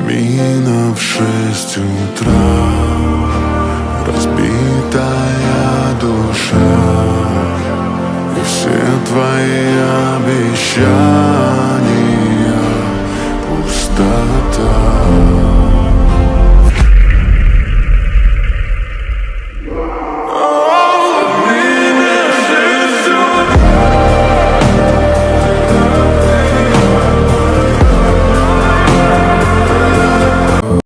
Мина в 6 утра, разбитая душа, и все твои обещания пустота.